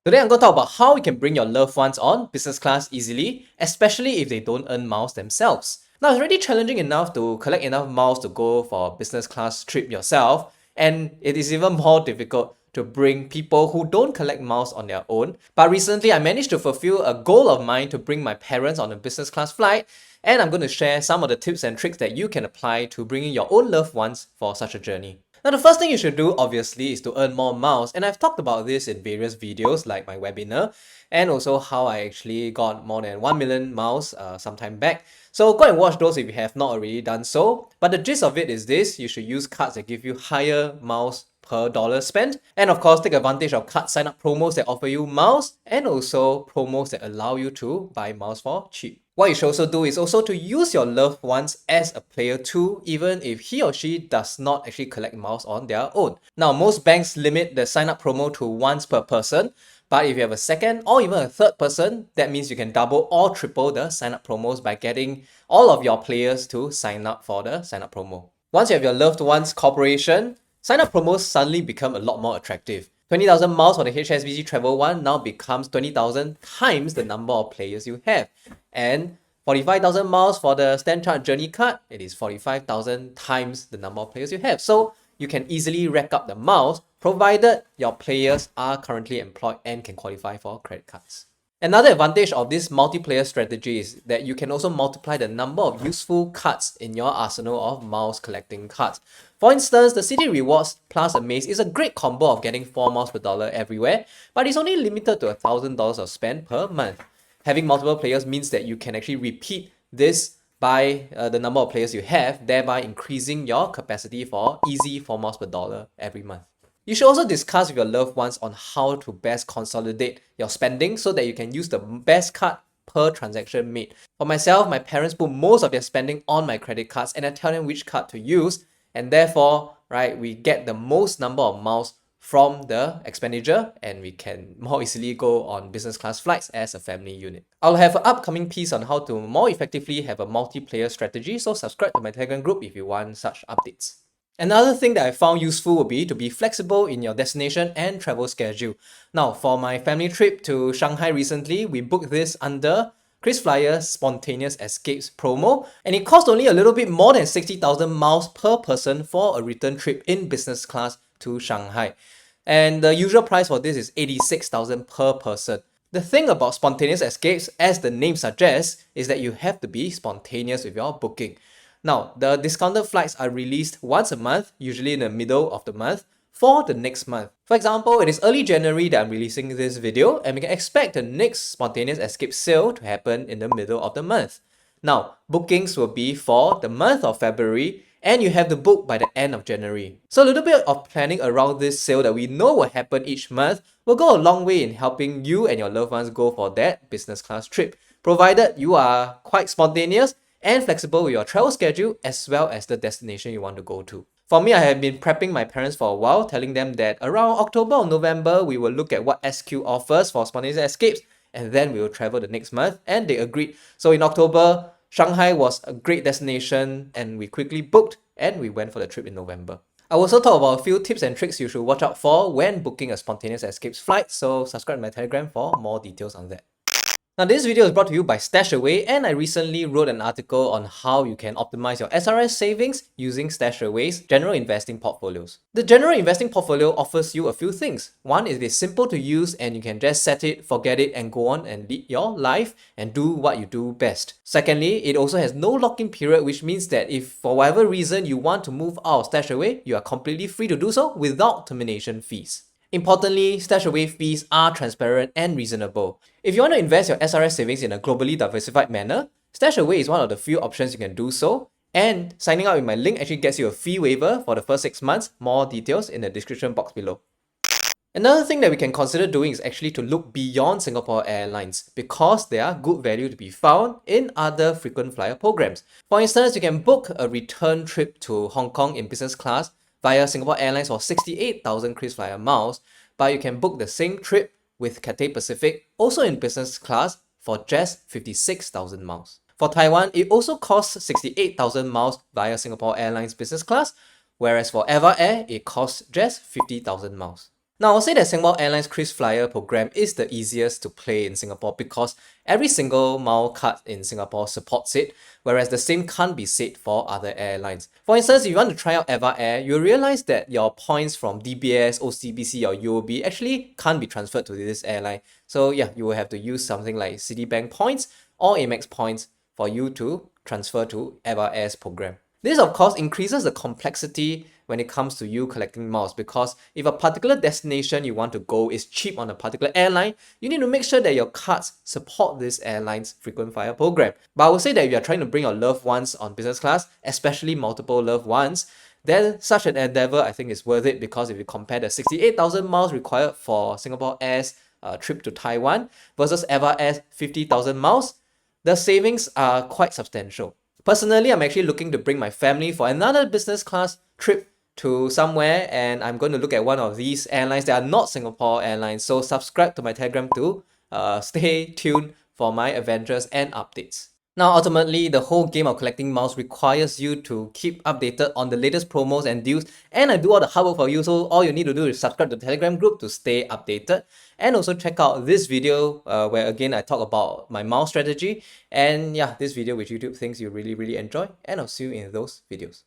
Today I'm going to talk about how you can bring your loved ones on business class easily, especially if they don't earn miles themselves. Now, it's already challenging enough to collect enough miles to go for a business class trip yourself, and it is even more difficult to bring people who don't collect miles on their own. But recently, I managed to fulfill a goal of mine to bring my parents on a business class flight, and I'm going to share some of the tips and tricks that you can apply to bringing your own loved ones for such a journey. Now, the first thing you should do, obviously, is to earn more miles, and I've talked about this in various videos like my webinar, and also how I actually got more than 1 million miles some time back. So go and watch those if you have not already done so. But the gist of it is this: you should use cards that give you higher miles per dollar spent, and of course take advantage of card sign up promos that offer you miles, and also promos that allow you to buy miles for cheap. What you should also do is also to use your loved ones as a player too, even if he or she does not actually collect miles on their own. Now, most banks limit the sign up promo to once per person, but if you have a second or even a third person, that means you can double or triple the sign up promos by getting all of your players to sign up for the sign up promo. Once you have your loved ones corporation, sign up promos suddenly become a lot more attractive. 20,000 miles for the HSBC Travel One now becomes 20,000 times the number of players you have. And 45,000 miles for the StashAway Journey card, it is 45,000 times the number of players you have. So you can easily rack up the miles provided your players are currently employed and can qualify for credit cards. Another advantage of this multiplayer strategy is that you can also multiply the number of useful cards in your arsenal of miles collecting cards. For instance, the City Rewards plus Amaze is a great combo of getting 4 miles per dollar everywhere, but it's only limited to $1,000 of spend per month. Having multiple players means that you can actually repeat this by the number of players you have, thereby increasing your capacity for easy 4 miles per dollar every month. You should also discuss with your loved ones on how to best consolidate your spending so that you can use the best card per transaction made. For myself, my parents put most of their spending on my credit cards and I tell them which card to use, and therefore, right, we get the most number of miles from the expenditure and we can more easily go on business class flights as a family unit. I'll have an upcoming piece on how to more effectively have a multiplayer strategy, so subscribe to my Telegram group if you want such updates. Another thing that I found useful would be to be flexible in your destination and travel schedule. Now, for my family trip to Shanghai recently, we booked this under KrisFlyer's Spontaneous Escapes promo, and it cost only a little bit more than 60,000 miles per person for a return trip in business class to Shanghai. And the usual price for this is 86,000 per person. The thing about Spontaneous Escapes, as the name suggests, is that you have to be spontaneous with your booking. Now, the discounted flights are released once a month, usually in the middle of the month, for the next month. For example, it is early January that I'm releasing this video, and we can expect the next Spontaneous Escape sale to happen in the middle of the month. Now, bookings will be for the month of February, and you have to book by the end of January. So a little bit of planning around this sale that we know will happen each month will go a long way in helping you and your loved ones go for that business class trip, provided you are quite spontaneous and flexible with your travel schedule as well as the destination you want to go to. For me, I have been prepping my parents for a while, telling them that around October or November, we will look at what SQ offers for spontaneous escapes, and then we will travel the next month, and they agreed. So in October, Shanghai was a great destination, and we quickly booked, and we went for the trip in November. I will also talk about a few tips and tricks you should watch out for when booking a spontaneous escapes flight, so subscribe to my Telegram for more details on that. Now, this video is brought to you by StashAway, and I recently wrote an article on how you can optimize your SRS savings using StashAway's general investing portfolios. The general investing portfolio offers you a few things. One is it's simple to use and you can just set it, forget it, and go on and lead your life and do what you do best. Secondly, it also has no lock-in period, which means that if for whatever reason you want to move out of StashAway, you are completely free to do so without termination fees. Importantly, StashAway fees are transparent and reasonable. If you want to invest your SRS savings in a globally diversified manner, StashAway is one of the few options you can do so, and signing up with my link actually gets you a fee waiver for the first 6 months. More details in the description box below. Another thing that we can consider doing is actually to look beyond Singapore Airlines because there are good value to be found in other frequent flyer programs. For instance, you can book a return trip to Hong Kong in business class via Singapore Airlines for 68,000 KrisFlyer miles, but you can book the same trip with Cathay Pacific also in business class for just 56,000 miles. For Taiwan, it also costs 68,000 miles via Singapore Airlines business class, whereas for Eva Air, it costs just 50,000 miles. Now, I'll say that Singapore Airlines KrisFlyer program is the easiest to play in Singapore because every single mile card in Singapore supports it, whereas the same can't be said for other airlines. For instance, if you want to try out Eva Air, you'll realize that your points from DBS, OCBC, or UOB actually can't be transferred to this airline. So yeah, you will have to use something like Citibank points or Amex points for you to transfer to Eva Air's program. This, of course, increases the complexity when it comes to you collecting miles, because if a particular destination you want to go is cheap on a particular airline, you need to make sure that your cards support this airline's frequent flyer program. But I would say that if you're trying to bring your loved ones on business class, especially multiple loved ones, then such an endeavor I think is worth it, because if you compare the 68,000 miles required for Singapore Air's trip to Taiwan versus Eva Air's 50,000 miles, the savings are quite substantial. Personally, I'm actually looking to bring my family for another business class trip to somewhere, and I'm going to look at one of these airlines that are not Singapore Airlines. So subscribe to my Telegram to stay tuned for my adventures and updates. Now, ultimately, the whole game of collecting miles requires you to keep updated on the latest promos and deals, and I do all the hard work for you, so all you need to do is subscribe to the Telegram group to stay updated, and also check out this video where again I talk about my miles strategy, and yeah, this video which YouTube thinks you really enjoy, and I'll see you in those videos.